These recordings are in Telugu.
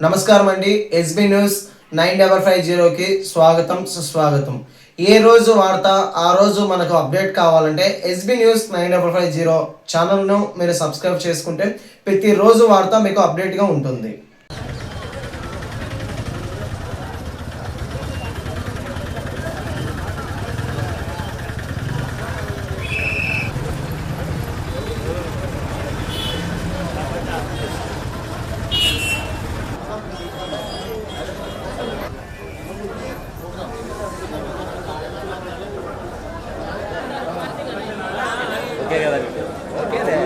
నమస్కారం అండి. ఎస్బీ న్యూస్ 9550కి స్వాగతం సుస్వాగతం. ఏ రోజు వార్త ఆ రోజు మనకు అప్డేట్ కావాలంటే ఎస్బీ న్యూస్ 9550 ఛానల్ను మీరు సబ్స్క్రైబ్ చేసుకుంటే ప్రతిరోజు వార్త మీకు అప్డేట్గా ఉంటుంది. ఓకే కదా ఓకేలే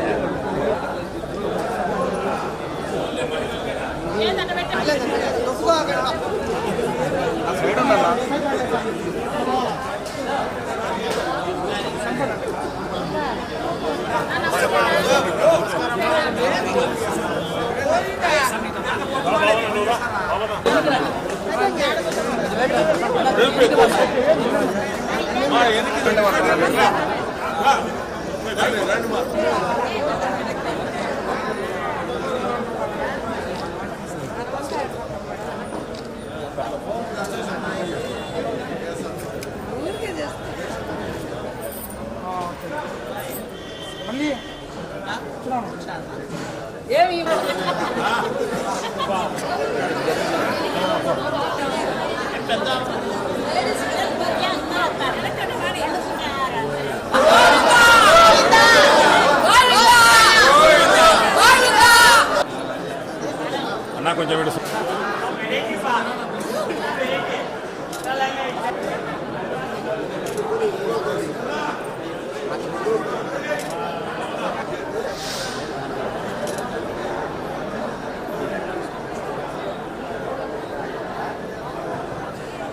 అన్నా కొంచెం వీడు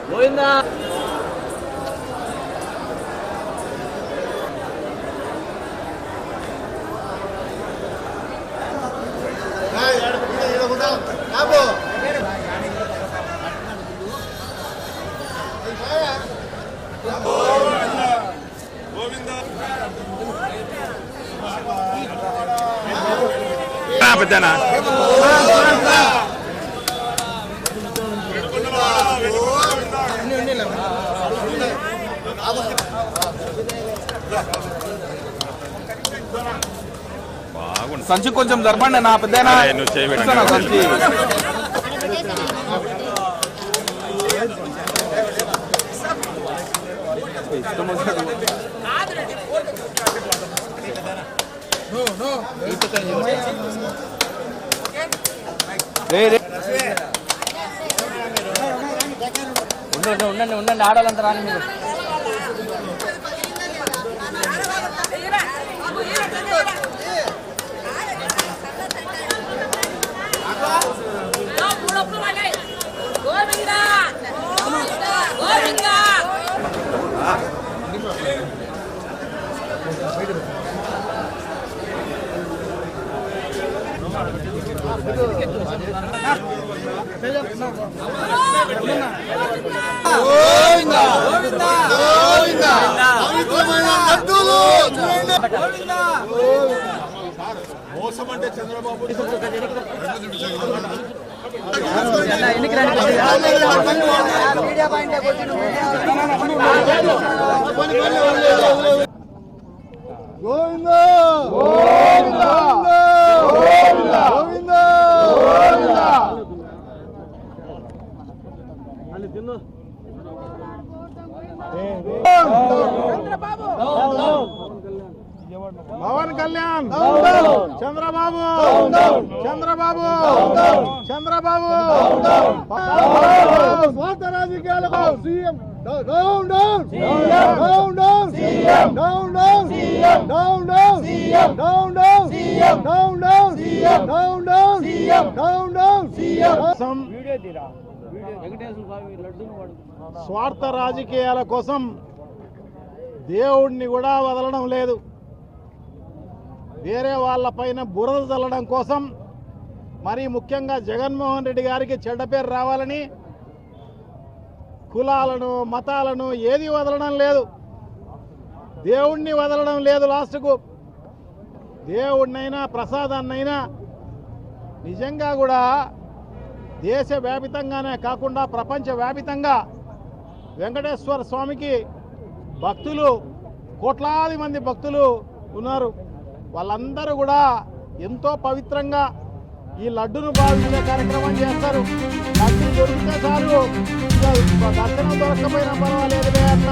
గోవిందా పెద్దనా సంచి కొంచెం జరపండి నా పెద్దనా సంచి ఉండండి ఉండండి ఆడాలంతా రాని మీరు మోసమంటే చంద్రబాబు పవన్ కళ్యాణ్ చంద్రబాబు చంద్రబాబు చంద్రబాబు స్వార్థ రాజకీయాలకు CM down down down down CM down down CM down down CM down down CM down down CM down down CM down down CM స్వార్థ రాజకీయాల కోసం దేవుణ్ణి కూడా వదలడం లేదు. వేరే వాళ్ళ పైన బురద చల్లడం కోసం, మరి ముఖ్యంగా జగన్మోహన్ రెడ్డి గారికి చెడ్డ పేరు రావాలని కులాలను మతాలను ఏది వదలడం లేదు, దేవుణ్ణి వదలడం లేదు. లాస్ట్కు దేవుడినైనా ప్రసాదాన్నైనా నిజంగా కూడా దేశవ్యాపితంగానే కాకుండా ప్రపంచవ్యాపితంగా వెంకటేశ్వర స్వామికి భక్తులు కోట్లాది మంది భక్తులు ఉన్నారు. వాళ్ళందరూ కూడా ఎంతో పవిత్రంగా ఈ లడ్డును భావించే కార్యక్రమం చేస్తారు. లడ్డు దొరికితే చాలు, దర్శనం దొరకపోయినా పర్వాలేదులే అన్న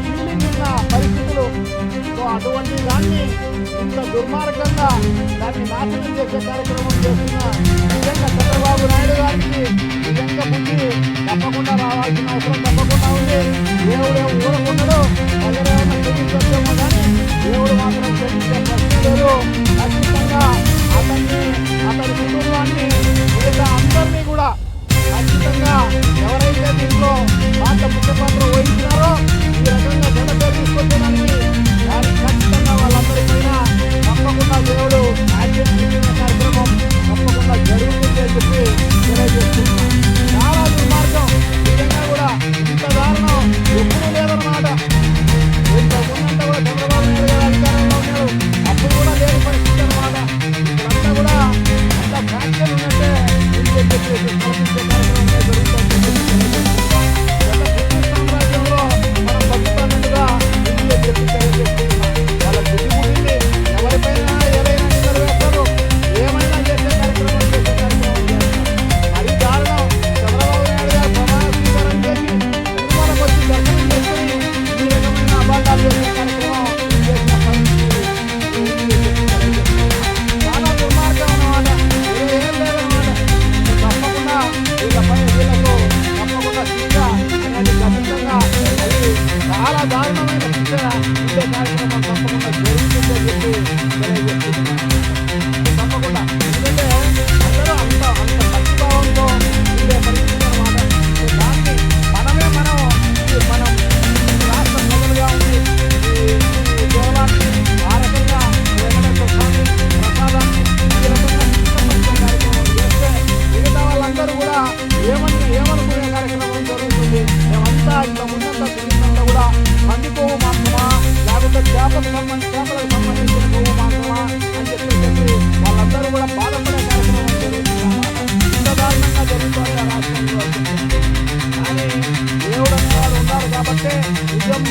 ఫీలింగ్ ఉన్న పరిస్థితులు. సో అటువంటి దాన్ని ఇంత దుర్మార్గంగా దాన్ని నాశనం చేసే కార్యక్రమం చేస్తున్న నిజంగా చంద్రబాబు నాయుడు గారికి నిజంగా బుద్ధి తప్పకుండా రావాల్సిన అవసరం తప్పకుండా ఉంది. దేవుడు ఊరకుండడు, ప్రజలేమన్నా క్షమించొచ్చేమో కానీ దేవుడు మాత్రం క్షమించే ప్రశ్న లేదు. ఖచ్చితంగా అతని కుటుంబాన్ని మిగతా అందరినీ కూడా ఖచ్చితంగా ఎవరైతే దీంట్లో ముఖ్య పాత్ర వహించారో ఈ రకంగా జనపేరు తీసుకొచ్చడానికి వారికి ఖచ్చితంగా వాళ్ళందరిపైన తప్పకుండా దేవుడు యాక్షన్ తీసుకునే కార్యక్రమం తప్పకుండా జరుగుతుంది అని చెప్పి తెలియజేస్తున్నాం. చాలా దుర్మార్గం, నిజంగా కూడా ఇంత దారుణం ఎప్పుడూ లేదన్నమాట. ఇంత ముందంతా కూడా చంద్రబాబు నాయుడు గారు అధికారంలో ఉన్నారు, అప్పుడు కూడా లేని పరిస్థితి అన్నమాట. ఇప్పుడంతా కూడా అంత ఫ్యాక్షన్ ఉన్నట్టే కల్పించే కార్యక్రమం జరుగుతుంది. సామ్రాజ్యంలో మనం బతుకుతున్నట్టుగా ఇండియా చెప్పి తెలియజేస్తున్నాం. వాళ్ళ బుద్ధి పుట్టింది, ఎవరిపైన ఏదైనా నిందలు వేస్తారు, ఏమైనా చేసే కార్యక్రమం చేస్తారు. మరి దారుణం, చంద్రబాబు నాయుడు గారు ప్రమాణ స్వీకారం చేసి తిరుమలకు వచ్చి దర్శనం చేసుకుని ఈ రకమైన అబాధాలు చేసే కార్యక్రమం చేసిన పరిస్థితి చాలా దుర్మార్గం అన్నమాట. ఏం లేదన్నమాట. తప్పకుండా వీళ్ళకు తప్పకుండా శిక్ష అనేది ఖచ్చితంగా అది చాలా దారుణమైన శిక్ష ఇచ్చే కార్యక్రమం తప్పకుండా జరుగుతుందని చెప్పి తెలియజేస్తున్నాం. తప్పకుండా ఎందుకంటే అందరూ అంత భక్తిభావంతో ఉండే పరిస్థితి అన్నమాట. దాన్ని మనం రాష్ట్ర ప్రజలుగా ఉండి ఈ దేవాన్ని ఆ రకంగా వెంకటేశ్వర స్వామి ప్రసాదాన్ని ఈ రకంగా ఇష్టపరిచే కార్యక్రమం చేస్తే మిగతా వాళ్ళందరూ కూడా ఏమనుకునే కార్యక్రమం జరుగుతుంది. మేమంతా ఇంత ముందంతా తిరిగినంతా కూడా మంది కొవ్వు మాంసమా లేకపోతే చేపలకు సంబంధించిన కొవ్వు మాంసమా అని చెప్పి వాళ్ళందరూ కూడా బాధపడే కార్యక్రమం జరుగుతుంది. ఇంత దారుణంగా జరుగుతుంది ఆ రాష్ట్రంలో. కానీ దేవుడు అనేవాడు ఉన్నారు కాబట్టి నిజం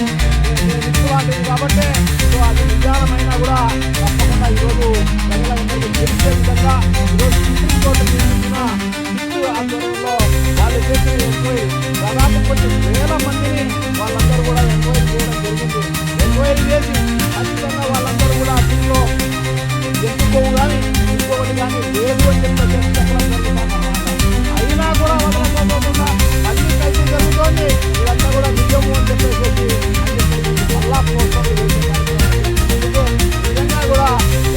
నిజవాటిది కాబట్టి సో అది నిజాలమైనా కూడా తప్పకుండా ఈరోజు ప్రజలందరికీ తెలిసే విధంగా ఈరోజు సుప్రీంకోర్టు నియమించిన ఆధ్వర్యంలో వాళ్ళు చేసిన ఎంక్వైరీ దాదాపు కొన్ని వేల మందిని వాళ్ళందరూ కూడా ఎంక్వైరీ చేయడం జరిగింది. ఎంక్వైరీ చేసి ఖచ్చితంగా వాళ్ళందరూ కూడా దీంట్లో ఎందుకోవు కానీ ఇంకొకటి కానీ లేదు అని చెప్పడం జరుగుతుందన్నమాట. అయినా కూడా వదలకపోకుండా మళ్ళీ కలిసి జరుగుతోంది. ఇదంతా కూడా నిజము అని చెప్పేసి మళ్ళా ప్రోత్సాహం నిజంగా కూడా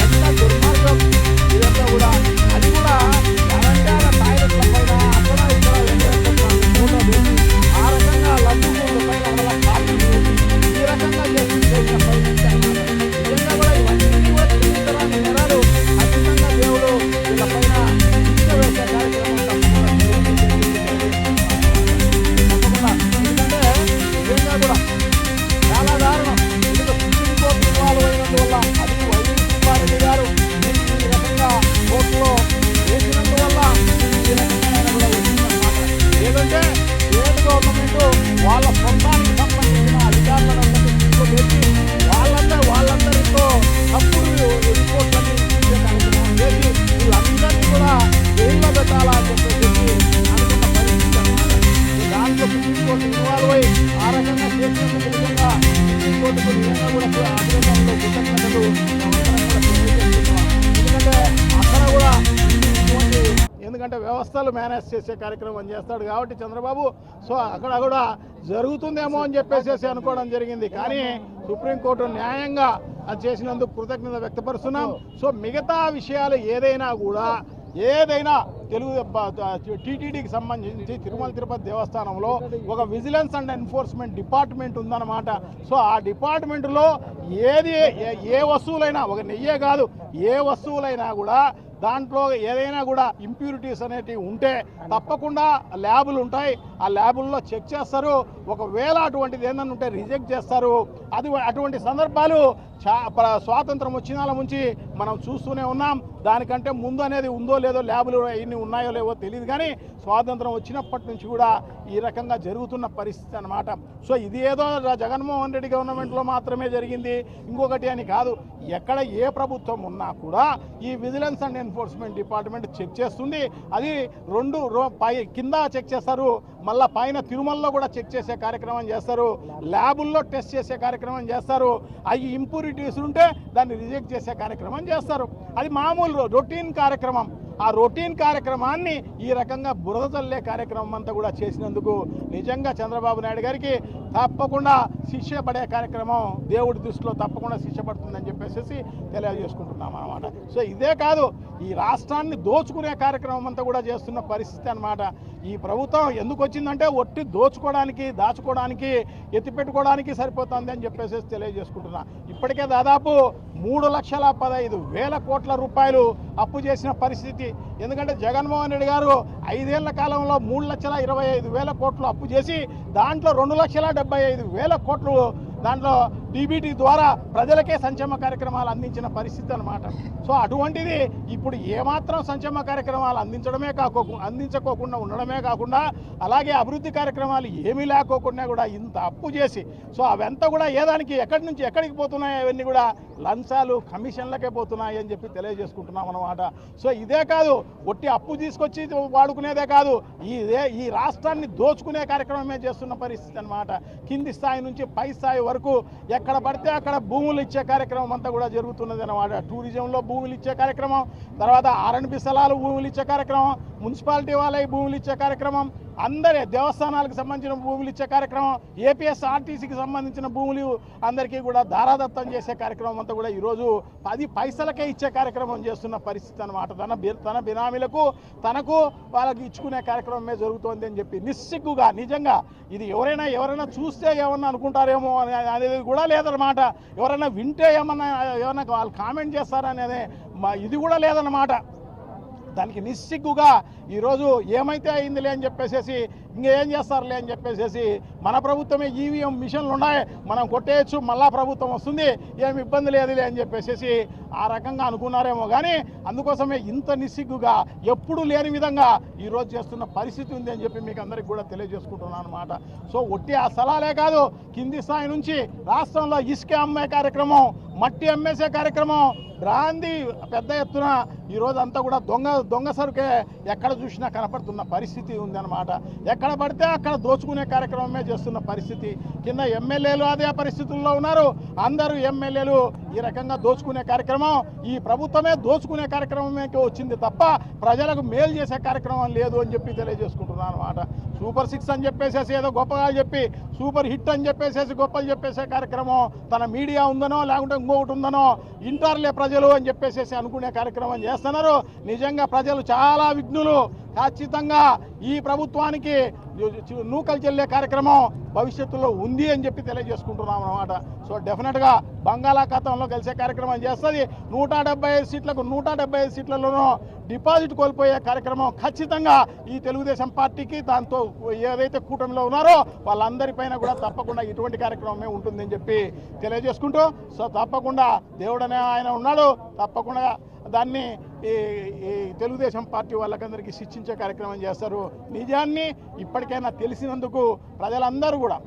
ఎంత దుర్మార్గం ఇదంతా కూడా. అది కూడా తెలంగాణ టాయిలెట్ల పైన అక్కడ ఇక్కడ ఫోటో వేసి ఆ రకంగా లడ్డు పైన వాళ్ళ కాపీ వేసి ఈ రకంగా చేసిన పరిస్థితి అన్నమాట. నిజంగా కూడా ఇవన్నీ కూడా తెలియజేయడానికి నేరాలు ఖచ్చితంగా దేవుడు వీళ్ళ పైన శిక్ష వేసే కార్యక్రమం తప్పకుండా ఎందుకంటే నిజంగా కూడా చాలా దారుణం. ఎందుకంటే సుప్రీంకోర్టు ఇన్వాల్వ్ అయినందువల్ల అది వైఎస్ గారు ఈ రకంగా కోర్టులో వేసినందువల్ల ఈ రకంగా కూడా వచ్చిందన్నమాట. ఏదంటే స్టేట్ గవర్నమెంట్ వాళ్ళ సొంతానికి సంబంధించిన అధికారులను వేసి వాళ్ళందరితో తప్పుడు రిపోర్ట్లన్నీ ఇచ్చే కార్యక్రమం చేసి వీళ్ళందరినీ కూడా జైల్లో పెట్టాలా అని చెప్పేసి అనుకున్న పరిస్థితి అన్నమాట. దాంట్లో సుప్రీంకోర్టు ఇన్వాల్వ్ అయ్యి ఆ రకంగా చేసినందుకు నిజంగా సుప్రీంకోర్టుకు నిజంగా కూడా అభినందనలు కృతజ్ఞతలు ఎందుకంటే అక్కడ కూడా ఎందుకంటే వ్యవస్థలు మేనేజ్ చేసే కార్యక్రమం చేస్తాడు కాబట్టి చంద్రబాబు. సో అక్కడ కూడా జరుగుతుందేమో అని చెప్పేసి అనుకోవడం జరిగింది. కానీ సుప్రీంకోర్టు న్యాయంగా అది చేసినందుకు కృతజ్ఞత వ్యక్తపరుస్తున్నాం. సో మిగతా విషయాలు ఏదైనా తెలుగు టీటీడీకి సంబంధించి తిరుమల తిరుపతి దేవస్థానంలో ఒక విజిలెన్స్ అండ్ ఎన్ఫోర్స్మెంట్ డిపార్ట్మెంట్ ఉందన్నమాట. సో ఆ డిపార్ట్మెంట్లో ఏ వస్తువులైనా ఒక నెయ్యే కాదు ఏ వస్తువులైనా కూడా దాంట్లో ఏదైనా కూడా ఇంప్యూరిటీస్ అనేటివి ఉంటే తప్పకుండా ల్యాబులు ఉంటాయి, ఆ ల్యాబుల్లో చెక్ చేస్తారు. ఒకవేళ అటువంటిది ఏదైనా ఉంటే రిజెక్ట్ చేస్తారు. అటువంటి సందర్భాలు స్వాతంత్రం వచ్చినాల నుంచి మనం చూస్తూనే ఉన్నాం. దానికంటే ముందు అనేది ఉందో లేదో ల్యాబులు ఎన్ని ఉన్నాయో లేవో తెలియదు, కానీ స్వాతంత్రం వచ్చినప్పటి నుంచి కూడా ఈ రకంగా జరుగుతున్న పరిస్థితి అన్నమాట. సో ఇది ఏదో జగన్మోహన్ రెడ్డి గవర్నమెంట్లో మాత్రమే జరిగింది, ఇంకొకటి అని కాదు. ఎక్కడ ఏ ప్రభుత్వం ఉన్నా కూడా ఈ vigilance and enforcement department check చేస్తుంది. అది కింద చెక్ చేస్తారు, మళ్ళీ పైన తిరుమలలో కూడా చెక్ చేసే కార్యక్రమం చేస్తారు, ల్యాబుల్లో టెస్ట్ చేసే కార్యక్రమం చేస్తారు. అవి ఇంప్యూరిటీస్ ఉంటే దాన్ని రిజెక్ట్ చేసే కార్యక్రమం చేస్తారు. అది మామూలు రొటీన్ కార్యక్రమం. ఆ రొటీన్ కార్యక్రమాన్ని ఈ రకంగా బురద చల్లే కార్యక్రమం అంతా కూడా చేసినందుకు నిజంగా చంద్రబాబు నాయుడు గారికి తప్పకుండా శిక్ష పడే కార్యక్రమం దేవుడి దృష్టిలో తప్పకుండా శిక్ష పడుతుందని చెప్పేసి తెలియజేసుకుంటున్నాం అన్నమాట. సో ఇదే కాదు, ఈ రాష్ట్రాన్ని దోచుకునే కార్యక్రమం అంతా కూడా చేస్తున్న పరిస్థితి అన్నమాట. ఈ ప్రభుత్వం ఎందుకు వచ్చిందంటే ఒట్టి దోచుకోవడానికి, దాచుకోవడానికి, ఎత్తిపెట్టుకోవడానికి సరిపోతుంది అని చెప్పేసి తెలియజేసుకుంటున్నా. ఇప్పటికే దాదాపు 3,15,000 కోట్ల రూపాయలు అప్పు చేసిన పరిస్థితి. ఎందుకంటే జగన్మోహన్ రెడ్డి గారు 5 ఏళ్ల కాలంలో 3,25,000 కోట్లు అప్పు చేసి దాంట్లో 2,75,000 కోట్లు దాంట్లో డీబీటీ ద్వారా ప్రజలకే సంక్షేమ కార్యక్రమాలు అందించిన పరిస్థితి అన్నమాట. సో అటువంటిది ఇప్పుడు ఏమాత్రం సంక్షేమ కార్యక్రమాలు అందించకోకుండా ఉండడమే కాకుండా అలాగే అభివృద్ధి కార్యక్రమాలు ఏమీ లేకోకుండా కూడా ఇంత అప్పు చేసి, సో అవంతా కూడా ఏదానికి ఎక్కడి నుంచి ఎక్కడికి పోతున్నాయి, అవన్నీ కూడా లంచాలు కమిషన్లకే పోతున్నాయి అని చెప్పి తెలియజేసుకుంటున్నాం అన్నమాట. సో ఇదే కాదు, ఒట్టి అప్పు తీసుకొచ్చి వాడుకునేదే కాదు, ఈ రాష్ట్రాన్ని దోచుకునే కార్యక్రమమే చేస్తున్న పరిస్థితి అన్నమాట. కింది స్థాయి నుంచి పై స్థాయి వరకు ఎక్కడ పడితే అక్కడ భూములు ఇచ్చే కార్యక్రమం అంతా కూడా జరుగుతున్నది అన్నమాట. టూరిజంలో భూములు ఇచ్చే కార్యక్రమం, తర్వాత ఆర్ఎండ్బి స్థలాలు భూములు ఇచ్చే కార్యక్రమం, మున్సిపాలిటీ వాళ్ళకి భూములు ఇచ్చే కార్యక్రమం, అందరి దేవస్థానాలకు సంబంధించిన భూములు ఇచ్చే కార్యక్రమం, ఏపీఎస్ఆర్టీసీకి సంబంధించిన భూములు అందరికీ కూడా దారాదత్తం చేసే కార్యక్రమం అంతా కూడా ఈరోజు 10 పైసలకే ఇచ్చే కార్యక్రమం చేస్తున్న పరిస్థితి అన్నమాట. తన బినామీలకు తనకు వాళ్ళకి ఇచ్చుకునే కార్యక్రమమే జరుగుతోంది అని చెప్పి నిస్సిగ్గుగా, నిజంగా ఇది ఎవరైనా చూస్తే ఏమన్నా అనుకుంటారేమో అనేది కూడా లేదన్నమాట. ఎవరైనా వింటే ఏమన్నా వాళ్ళు కామెంట్ చేస్తారనేది ఇది కూడా లేదన్నమాట. దానికి నిస్సిగ్గుగా ఈరోజు ఏమైతే అయిందిలే అని చెప్పేసి, ఇంకేం చేస్తారులే అని చెప్పేసి, మన ప్రభుత్వమే ఈవీఎం మిషన్లు ఉన్నాయి, మనం కొట్టేయచ్చు, మళ్ళా ప్రభుత్వం వస్తుంది, ఏమి ఇబ్బంది లేదులే అని చెప్పేసి ఆ రకంగా అనుకున్నారేమో. కానీ అందుకోసమే ఇంత నిస్సిగ్గుగా ఎప్పుడు లేని విధంగా ఈరోజు చేస్తున్న పరిస్థితి ఉంది అని చెప్పి మీకు అందరికి కూడా తెలియజేసుకుంటున్నాను అనమాట. సో ఒట్టి ఆ స్థలాలే కాదు, కింది స్థాయి నుంచి రాష్ట్రంలో ఇసుక అమ్మే కార్యక్రమం, మట్టి అమ్మేసే కార్యక్రమం, బ్రాందీ పెద్ద ఎత్తున ఈరోజు అంతా కూడా దొంగ సరుకే ఎక్కడ చూసినా కనపడుతున్న పరిస్థితి ఉందన్నమాట. ఎక్కడ పడితే అక్కడ దోచుకునే కార్యక్రమమే చేస్తున్న పరిస్థితి. కింద ఎమ్మెల్యేలు అదే పరిస్థితుల్లో ఉన్నారు. అందరూ ఎమ్మెల్యేలు ఈ రకంగా దోచుకునే కార్యక్రమం, ఈ ప్రభుత్వమే దోచుకునే కార్యక్రమమే వచ్చింది తప్ప ప్రజలకు మేలు చేసే కార్యక్రమం లేదు అని చెప్పి తెలియజేసుకుంటున్నాను అనమాట. సూపర్ 6 అని చెప్పేసి ఏదో గొప్పగా చెప్పి, సూపర్ హిట్ అని చెప్పేసి గొప్పలు చెప్పేసే కార్యక్రమం, తన మీడియా ఉందనో లేకుంటే ఇంకొకటి ఉందనో ఇంటర్లే ప్రజలు అని చెప్పేసి అనుకునే కార్యక్రమం చేస్తున్నారు. నిజంగా ప్రజలు చాలా విఘ్నులు. ఖచ్చితంగా ఈ ప్రభుత్వానికి నూకలు చెల్లే కార్యక్రమం భవిష్యత్తులో ఉంది అని చెప్పి తెలియజేసుకుంటున్నాం అన్నమాట. సో డెఫినెట్గా బంగాళాఖాతంలో కలిసే కార్యక్రమం చేస్తుంది. 175 సీట్లకు 175 సీట్లలోనూ డిపాజిట్ కోల్పోయే కార్యక్రమం ఖచ్చితంగా ఈ తెలుగుదేశం పార్టీకి, దాంతో ఏదైతే కూటమిలో ఉన్నారో వాళ్ళందరిపైన కూడా తప్పకుండా ఇటువంటి కార్యక్రమమే ఉంటుందని చెప్పి తెలియజేసుకుంటూ, సో తప్పకుండా దేవుడనే ఆయన ఉన్నాడు, తప్పకుండా దాన్ని ఈ తెలుగుదేశం పార్టీ వాళ్ళకందరికీ శిక్షించే కార్యక్రమం చేస్తారు. నిజాన్ని ఇప్పటికైనా తెలిసినందుకు ప్రజలందరూ కూడా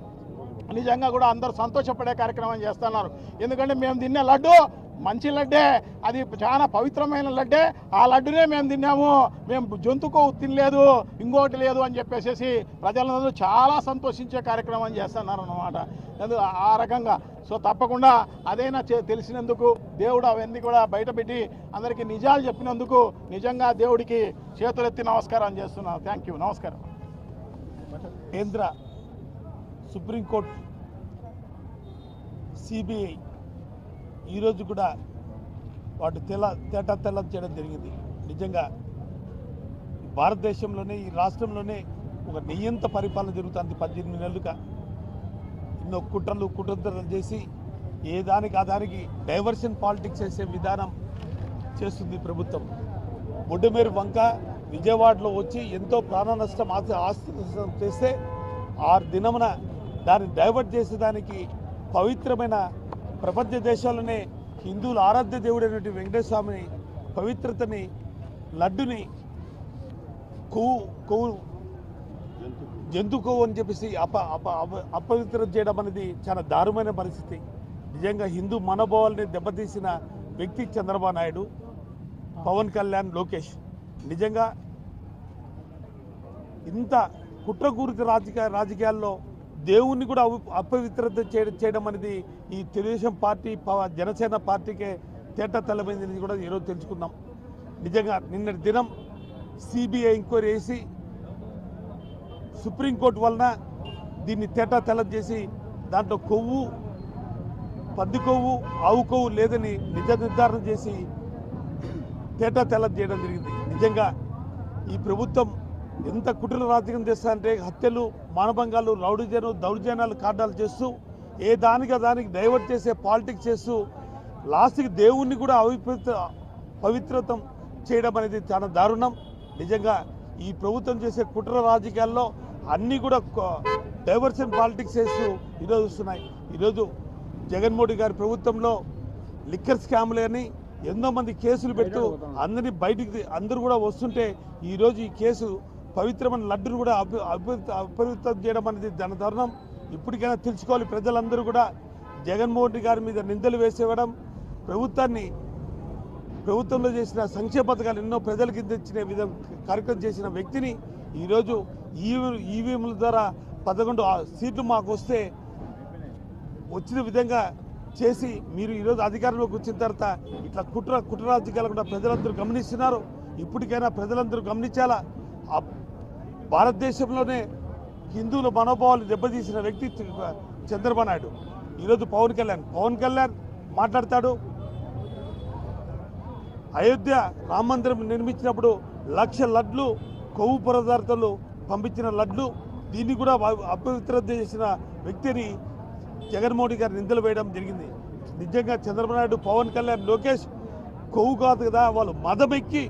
నిజంగా కూడా అందరూ సంతోషపడే కార్యక్రమం చేస్తున్నారు. ఎందుకంటే మేము తినే లడ్డు మంచి లడ్డే, అది చాలా పవిత్రమైన లడ్డే, ఆ లడ్డునే మేము తిన్నాము, మేము జంతుకో తినలేదు, ఇంకోటి లేదు అని చెప్పేసి ప్రజలందరూ చాలా సంతోషించే కార్యక్రమం చేస్తున్నారు అన్నమాట. ఆ రకంగా సో తప్పకుండా అదైనా తెలిసినందుకు, దేవుడు అవన్నీ కూడా బయటపెట్టి అందరికీ నిజాలు చెప్పినందుకు నిజంగా దేవుడికి చేతులెత్తి నమస్కారం చేస్తున్నాను. థ్యాంక్ యూ, నమస్కారం. కేంద్ర సుప్రీంకోర్టు, సిబిఐ ఈరోజు కూడా వాటి తెల్లం చేయడం జరిగింది. నిజంగా భారతదేశంలోనే, ఈ రాష్ట్రంలోనే ఒక నియంత పరిపాలన జరుగుతుంది 18 నెలలుగా. ఎన్నో కుట్రలు చేసి ఏ దానికి ఆ దానికి డైవర్షన్ పాలిటిక్స్ చేసే విధానం చేస్తుంది ప్రభుత్వం. బొడ్డుమేరు వంక విజయవాడలో వచ్చి ఎంతో ప్రాణ నష్టం ఆస్తి నష్టం చేస్తే ఆ దినమున దాన్ని డైవర్ట్ చేసేదానికి పవిత్రమైన ప్రపంచ దేశాల్లోనే హిందువుల ఆరాధ్య దేవుడైనటువంటి వెంకటేశ్వర స్వామిని పవిత్రతని లడ్డుని కొవ్వు జంతు కొవ్వు అని చెప్పేసి అపవిత్రం చేయడం అనేది చాలా దారుణమైన పరిస్థితి. నిజంగా హిందూ మనోభావాల్ని దెబ్బతీసిన వ్యక్తి చంద్రబాబు నాయుడు, పవన్ కళ్యాణ్, లోకేష్. నిజంగా ఇంత కుట్రకూరిత రాజకీయాల్లో దేవుణ్ణి కూడా అపవిత్రత చేయడం అనేది ఈ తెలుగుదేశం పార్టీ జనసేన పార్టీకే తేట తెల్లమైంది కూడా ఈరోజు తెలుసుకుందాం. నిజంగా నిన్నటి దినం సిబిఐ ఎంక్వైరీ చేసి సుప్రీంకోర్టు వలన దీన్ని తేట తెల్ల చేసి దాంట్లో కొవ్వు, పంది కొవ్వు, ఆవు కొవ్వు లేదని నిర్ధారణ చేసి తేట తెల్ల చేయడం జరిగింది. నిజంగా ఈ ప్రభుత్వం ఎంత కుట్రల రాజకీయం చేస్తారంటే హత్యలు, మానభంగాలు, దౌర్జన్యాలు కారణాలు చేస్తూ ఏ దానికి డైవర్ట్ చేసే పాలిటిక్స్ చేస్తూ లాస్ట్కి దేవుణ్ణి కూడా పవిత్రతం చేయడం అనేది చాలా దారుణం. నిజంగా ఈ ప్రభుత్వం చేసే కుట్ర రాజకీయాల్లో అన్నీ కూడా డైవర్షన్ పాలిటిక్స్ చేస్తూ ఈరోజు వస్తున్నాయి. ఈరోజు జగన్మోహన్ గారి ప్రభుత్వంలో లిక్కర్ స్కామ్లు అని ఎంతో మంది కేసులు పెడుతూ అందరినీ బయటికి అందరూ కూడా వస్తుంటే ఈరోజు ఈ కేసు పవిత్రమైన లడ్డును కూడా అపవిత్రం చేయడం అనేది దాని దారుణం. ఇప్పటికైనా తెలుసుకోవాలి ప్రజలందరూ కూడా. జగన్మోహన్ రెడ్డి గారి మీద నిందలు వేసేవడం, ప్రభుత్వంలో చేసిన సంక్షేమ పథకాలు ఎన్నో ప్రజలకి తెచ్చిన కార్యక్రమం చేసిన వ్యక్తిని ఈరోజు ఈవీఎంల ద్వారా 11 సీట్లు మాకు వస్తే వచ్చిన విధంగా చేసి మీరు ఈరోజు అధికారంలోకి వచ్చిన తర్వాత ఇట్లా కుట్ర రాజకీయాలు కూడా ప్రజలందరూ గమనిస్తున్నారు. ఇప్పటికైనా ప్రజలందరూ గమనించాలా. భారతదేశంలోనే హిందువుల మనోభావాలు దెబ్బతీసిన వ్యక్తి చంద్రబాబు నాయుడు. ఈరోజు పవన్ కళ్యాణ్ మాట్లాడతాడు. అయోధ్య రామ మందిరం నిర్మించినప్పుడు 1,00,000 లడ్లు కొవ్వు పదార్థాలు పంపించిన లడ్లు, దీన్ని కూడా అపవిత్రం చేసిన వ్యక్తిని జగన్మోహన్ గారు నిందలు వేయడం జరిగింది. నిజంగా చంద్రబాబు నాయుడు, పవన్ కళ్యాణ్, లోకేష్ కొవ్వు కాదు కదా, వాళ్ళు మదమెక్కి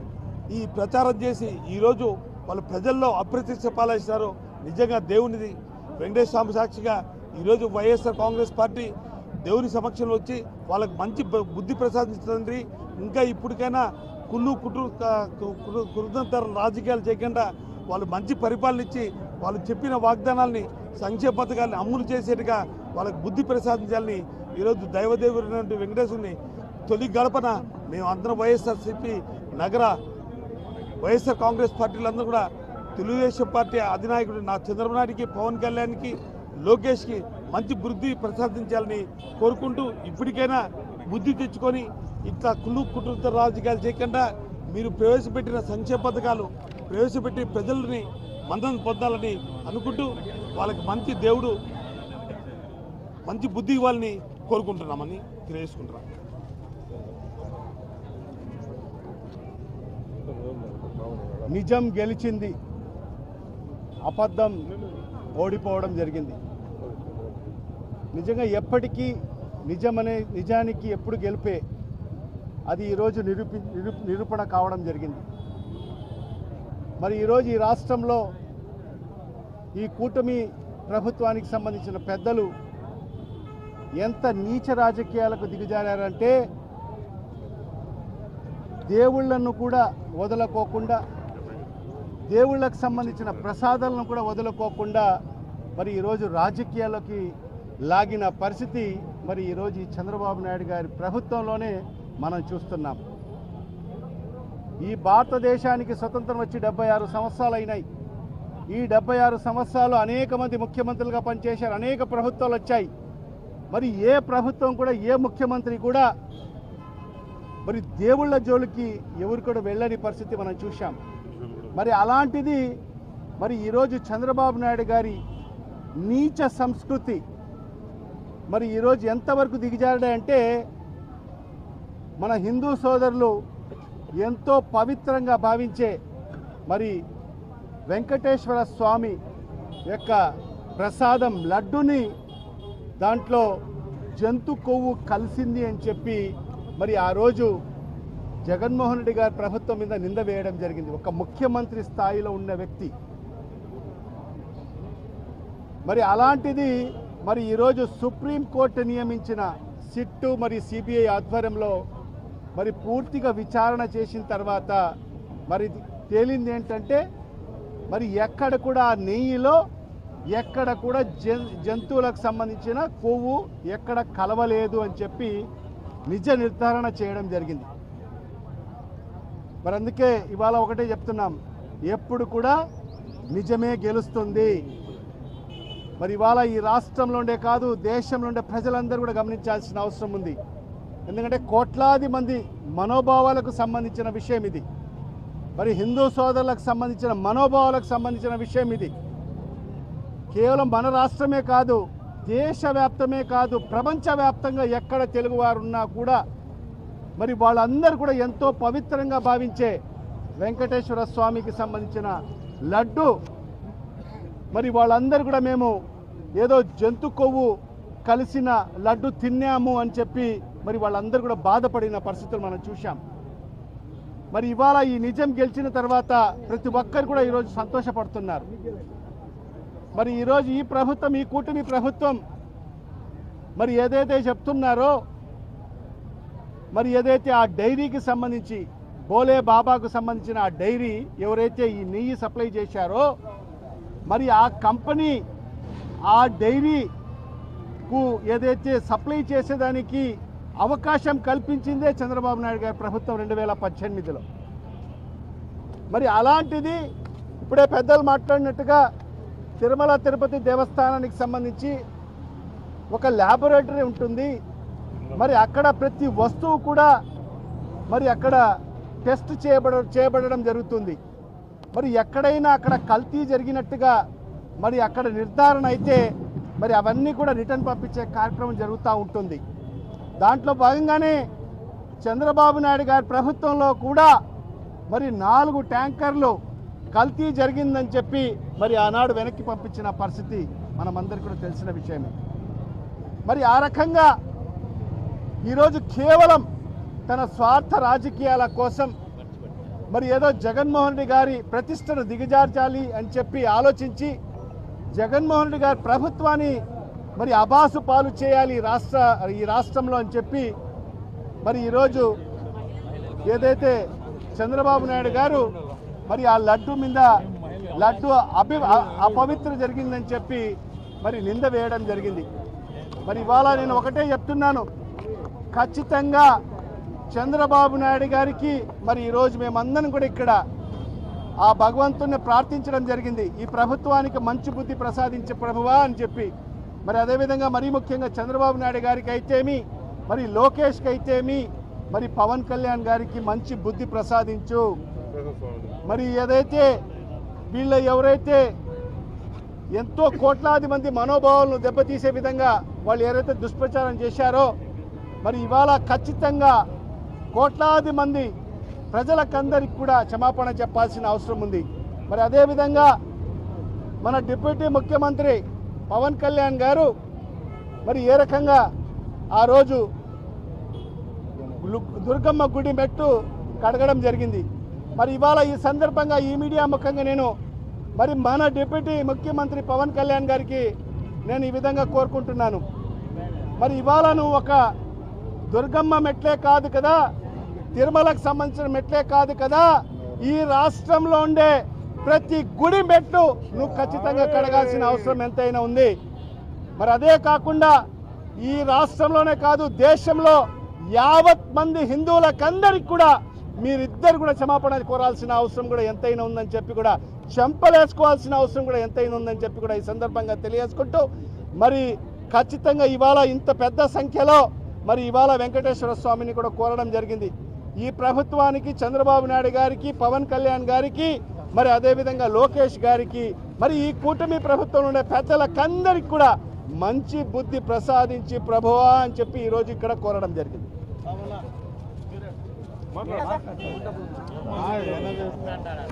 ఈ ప్రచారం చేసి ఈరోజు వాళ్ళు ప్రజల్లో అప్రతిష్ట పాలేసినారు. నిజంగా దేవునిది వెంకటేశ్వర స్వామి సాక్షిగా ఈరోజు వైఎస్ఆర్ కాంగ్రెస్ పార్టీ దేవుని సమక్షంలో వచ్చి వాళ్ళకి మంచి బుద్ధి ప్రసాదించండి. ఇంకా ఇప్పటికైనా కుటుంబ రాజకీయాలు చేయకుండా వాళ్ళు మంచి పరిపాలన ఇచ్చి వాళ్ళు చెప్పిన వాగ్దానాల్ని, సంక్షేమ పథకాలని అమలు చేసేట్టుగా వాళ్ళకి బుద్ధి ప్రసాదించాలని ఈరోజు దైవదేవుడైనటువంటి వెంకటేశ్వరుని తొలి గడపన మేము అందరం వైఎస్ఆర్సీపీ నగర వైఎస్ఆర్ కాంగ్రెస్ పార్టీలందరూ కూడా తెలుగుదేశం పార్టీ అధినాయకుడు చంద్రబాబు నాయుడికి, పవన్ కళ్యాణ్కి, లోకేష్కి మంచి బుద్ధి ప్రసాదించాలని కోరుకుంటూ ఇప్పటికైనా బుద్ధి తెచ్చుకొని ఇట్లా కుట్ర రాజకీయాలు చేయకుండా మీరు ప్రవేశపెట్టిన సంక్షేమ పథకాలు ప్రవేశపెట్టి ప్రజలని మందం పొందాలని అనుకుంటూ వాళ్ళకి మంచి దేవుడు మంచి బుద్ధి ఇవ్వాలని కోరుకుంటున్నామని తెలియజేసుకుంటున్నాం. నిజం గెలిచింది, అబద్ధం ఓడిపోవడం జరిగింది. నిజంగా ఎప్పటికీ నిజానికి ఎప్పుడు గెలిపే అది ఈరోజు నిరూపణ కావడం జరిగింది. మరి ఈరోజు ఈ రాష్ట్రంలో ఈ కూటమి ప్రభుత్వానికి సంబంధించిన పెద్దలు ఎంత నీచ రాజకీయాలకు దిగజారారంటే దేవుళ్లను కూడా వదలకోకుండా, దేవుళ్ళకు సంబంధించిన ప్రసాదాలను కూడా వదులుకోకుండా మరి ఈరోజు రాజకీయాల్లోకి లాగిన పరిస్థితి మరి ఈరోజు ఈ చంద్రబాబు నాయుడు గారి ప్రభుత్వంలోనే మనం చూస్తున్నాం. ఈ భారతదేశానికి స్వతంత్రం వచ్చి 76 సంవత్సరాలు అయినాయి. ఈ 76 సంవత్సరాలు అనేక మంది ముఖ్యమంత్రులుగా పనిచేశారు, అనేక ప్రభుత్వాలు వచ్చాయి. మరి ఏ ప్రభుత్వం కూడా, ఏ ముఖ్యమంత్రి కూడా మరి దేవుళ్ళ జోలికి ఎవరు కూడా వెళ్ళని పరిస్థితి మనం చూశాం. మరి అలాంటిది మరి ఈరోజు చంద్రబాబు నాయుడు గారి నీచ సంస్కృతి మరి ఈరోజు ఎంతవరకు దిగజారాడంటే మన హిందూ సోదరులు ఎంతో పవిత్రంగా భావించే మరి వెంకటేశ్వర స్వామి యొక్క ప్రసాదం లడ్డుని దాంట్లో జంతు కొవ్వు కలిసింది అని చెప్పి మరి ఆ రోజు జగన్మోహన్ రెడ్డి గారి ప్రభుత్వం మీద నింద వేయడం జరిగింది. ఒక ముఖ్యమంత్రి స్థాయిలో ఉన్న వ్యక్తి. మరి అలాంటిది మరి ఈరోజు సుప్రీంకోర్టు నియమించిన సిట్టు మరి సిబిఐ ఆధ్వర్యంలో మరి పూర్తిగా విచారణ చేసిన తర్వాత మరి తేలింది ఏంటంటే మరి ఎక్కడ కూడా నెయ్యిలో ఎక్కడ కూడా జంతువులకు సంబంధించిన కొవ్వు ఎక్కడ కలవలేదు అని చెప్పి నిజ నిర్ధారణ చేయడం జరిగింది. మరి అందుకే ఇవాళ ఒకటే చెప్తున్నాం, ఎప్పుడు కూడా నిజమే గెలుస్తుంది. మరి ఇవాళ ఈ రాష్ట్రంలో ఉండే కాదు దేశంలో ఉండే ప్రజలందరూ కూడా గమనించాల్సిన అవసరం ఉంది. ఎందుకంటే కోట్లాది మంది మనోభావాలకు సంబంధించిన విషయం ఇది. మరి హిందూ సోదరులకు సంబంధించిన మనోభావాలకు సంబంధించిన విషయం ఇది. కేవలం మన రాష్ట్రమే కాదు, దేశవ్యాప్తమే కాదు, ప్రపంచవ్యాప్తంగా ఎక్కడ తెలుగువారు ఉన్నా కూడా మరి వాళ్ళందరూ కూడా ఎంతో పవిత్రంగా భావించే వెంకటేశ్వర స్వామికి సంబంధించిన లడ్డు మరి వాళ్ళందరూ కూడా మేము ఏదో జంతు కొవ్వు కలిసిన లడ్డు తిన్నాము అని చెప్పి మరి వాళ్ళందరూ కూడా బాధపడిన పరిస్థితులు మనం చూశాం. మరి ఇవాళ ఈ నిజం గెలిచిన తర్వాత ప్రతి ఒక్కరు కూడా ఈరోజు సంతోషపడుతున్నారు. మరి ఈరోజు ఈ ప్రభుత్వం, ఈ కూటమి ప్రభుత్వం మరి ఏదైతే చెప్తున్నారో మరి ఏదైతే ఆ డైరీకి సంబంధించి బోలే బాబాకు సంబంధించిన ఆ డైరీ ఎవరైతే ఈ నెయ్యి సప్లై చేశారో మరి ఆ కంపెనీ ఆ డైరీకు ఏదైతే సప్లై చేసేదానికి అవకాశం కల్పించిందే చంద్రబాబు నాయుడు గారి ప్రభుత్వం 2018లో. మరి అలాంటిది ఇప్పుడే పెద్దలు మాట్లాడినట్టుగా తిరుమల తిరుపతి దేవస్థానానికి సంబంధించి ఒక ల్యాబొరేటరీ ఉంటుంది. మరి అక్కడ ప్రతి వస్తువు కూడా మరి అక్కడ టెస్ట్ చేయబడడం జరుగుతుంది. మరి ఎక్కడైనా అక్కడ కల్తీ జరిగినట్టుగా మరి అక్కడ నిర్ధారణ అయితే మరి అవన్నీ కూడా రిటర్న్ పంపించే కార్యక్రమం జరుగుతూ ఉంటుంది. దాంట్లో భాగంగానే చంద్రబాబు నాయుడు గారి ప్రభుత్వంలో కూడా మరి 4 ట్యాంకర్లు కల్తీ జరిగిందని చెప్పి మరి ఆనాడు వెనక్కి పంపించిన పరిస్థితి మనమందరికీ కూడా తెలిసిన విషయమే. మరి ఆ రకంగా ఈరోజు కేవలం తన స్వార్థ రాజకీయాల కోసం మరి ఏదో జగన్మోహన్ రెడ్డి గారి ప్రతిష్టను దిగజార్చాలి అని చెప్పి ఆలోచించి జగన్మోహన్ రెడ్డి గారి ప్రభుత్వాన్ని మరి అబాసు పాలు చేయాలి ఈ రాష్ట్రంలో అని చెప్పి మరి ఈరోజు ఏదైతే చంద్రబాబు నాయుడు గారు మరి ఆ లడ్డు మీద లడ్డు అపవిత్ర జరిగిందని చెప్పి మరి నింద వేయడం జరిగింది. మరి ఇవాళ నేను ఒకటే చెప్తున్నాను, ఖచ్చితంగా చంద్రబాబు నాయుడు గారికి మరి ఈరోజు మేమందరం కూడా ఇక్కడ ఆ భగవంతుని ప్రార్థించడం జరిగింది, ఈ ప్రభుత్వానికి మంచి బుద్ధి ప్రసాదించే ప్రభువా అని చెప్పి. మరి అదేవిధంగా మరీ ముఖ్యంగా చంద్రబాబు నాయుడు గారికి అయితేమి మరి లోకేష్కి అయితేమి మరి పవన్ కళ్యాణ్ గారికి మంచి బుద్ధి ప్రసాదించు. మరి ఏదైతే వీళ్ళ ఎవరైతే ఎంతో కోట్లాది మంది మనోభావాలను దెబ్బతీసే విధంగా వాళ్ళు ఎవరైతే దుష్ప్రచారం చేశారో మరి ఇవాళ ఖచ్చితంగా కోట్లాది మంది ప్రజలకందరికి కూడా క్షమాపణ చెప్పాల్సిన అవసరం ఉంది. మరి అదేవిధంగా మన డిప్యూటీ ముఖ్యమంత్రి పవన్ కళ్యాణ్ గారు మరి ఏ రకంగా ఆ రోజు దుర్గమ్మ గుడి మెట్టు కడగడం జరిగింది. మరి ఇవాళ ఈ సందర్భంగా ఈ మీడియా ముఖంగా నేను మరి మన డిప్యూటీ ముఖ్యమంత్రి పవన్ కళ్యాణ్ గారికి నేను ఈ విధంగా కోరుకుంటున్నాను. మరి ఇవాళ నువ్వు ఒక దుర్గమ్మ మెట్లే కాదు కదా, తిరుమలకు సంబంధించిన మెట్లే కాదు కదా, ఈ రాష్ట్రంలో ఉండే ప్రతి గుడి మెట్లు నువ్వు ఖచ్చితంగా కడగాల్సిన అవసరం ఎంతైనా ఉంది. మరి అదే కాకుండా ఈ రాష్ట్రంలోనే కాదు దేశంలో యావత్ మంది హిందువులకందరికి కూడా మీరిద్దరు కూడా క్షమాపణ కోరాల్సిన అవసరం కూడా ఎంతైనా ఉందని చెప్పి కూడా చెంపలేసుకోవాల్సిన అవసరం కూడా ఎంతైనా ఉందని చెప్పి కూడా ఈ సందర్భంగా తెలియజేసుకుంటూ మరి ఖచ్చితంగా ఇవాళ ఇంత పెద్ద సంఖ్యలో మరి ఇవాళ వెంకటేశ్వర స్వామిని కూడా కోరడం జరిగింది. ఈ ప్రభుత్వానికి చంద్రబాబు నాయుడు గారికి పవన్ కళ్యాణ్ గారికి మరి అదేవిధంగా లోకేష్ గారికి మరి ఈ కూటమి ప్రభుత్వంలో ఉండే పెద్దలకందరికి కూడా మంచి బుద్ధి ప్రసాదించి ప్రభువా అని చెప్పి ఈరోజు ఇక్కడ కోరడం జరిగింది.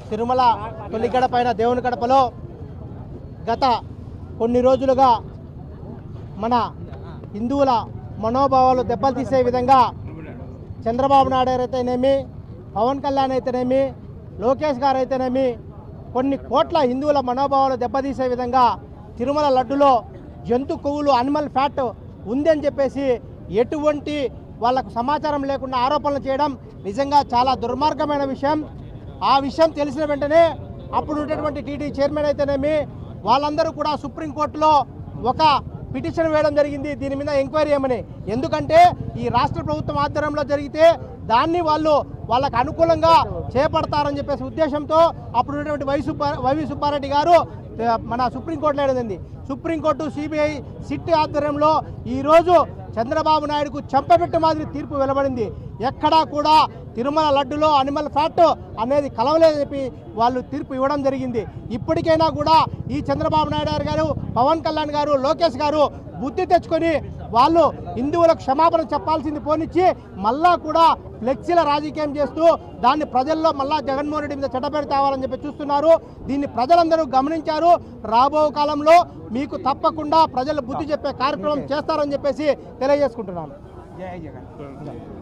తిరుమల తొలి గడపైన దేవుని గడపలో గత కొన్ని రోజులుగా మన హిందువుల మనోభావాలు దెబ్బతీసే విధంగా చంద్రబాబు నాయుడు అయితేనేమి పవన్ కళ్యాణ్ అయితేనేమి, లోకేష్ గారు అయితేనేమి కొన్ని కోట్ల హిందువుల మనోభావాలు దెబ్బతీసే విధంగా తిరుమల లడ్డులో జంతు కొవ్వులు అనిమల్ ఫ్యాట్ ఉందని చెప్పేసి ఎటువంటి వాళ్ళకు సమాచారం లేకుండా ఆరోపణలు చేయడం నిజంగా చాలా దుర్మార్గమైన విషయం. ఆ విషయం తెలిసిన వెంటనే అప్పుడు ఉన్నటువంటి టీటీ చైర్మన్ అయితేనేమి వాళ్ళందరూ కూడా సుప్రీంకోర్టులో ఒక పిటిషన్ వేయడం జరిగింది దీని మీద ఎంక్వైరీ చేయమని. ఎందుకంటే ఈ రాష్ట్ర ప్రభుత్వం ఆధ్వర్యంలో జరిగితే దాన్ని వాళ్ళకు అనుకూలంగా చేపడతారని చెప్పేసి ఉద్దేశంతో అప్పుడు ఉన్నటువంటి వైవి సుబ్బారెడ్డి గారు మన సుప్రీంకోర్టులో వేయడం. సుప్రీంకోర్టు, సిబిఐ, సిట్ ఆధ్వర్యంలో ఈరోజు చంద్రబాబు నాయుడుకు చెంపపెట్టు మాదిరి తీర్పు వెలువడింది. ఎక్కడా కూడా తిరుమల లడ్డులో అనిమల్ ఫ్యాట్ అనేది కలవలేదని చెప్పి వాళ్ళు తీర్పు ఇవ్వడం జరిగింది. ఇప్పటికైనా కూడా ఈ చంద్రబాబు నాయుడు గారు, పవన్ కళ్యాణ్ గారు, లోకేష్ గారు బుద్ధి తెచ్చుకొని వాళ్ళు హిందువులకు క్షమాపణ చెప్పాల్సింది పోనిచ్చి మళ్ళా కూడా ఫ్లెక్సీల రాజకీయం చేస్తూ దాన్ని ప్రజల్లో మళ్ళా జగన్మోహన్ రెడ్డి మీద చెడ్డపేరు తేవాలని చెప్పి చూస్తున్నారు. దీన్ని ప్రజలందరూ గమనించారు. రాబో కాలంలో మీకు తప్పకుండా ప్రజలు బుద్ధి చెప్పే కార్యక్రమం చేస్తారని చెప్పేసి తెలియజేసుకుంటున్నాను. జై జగన్.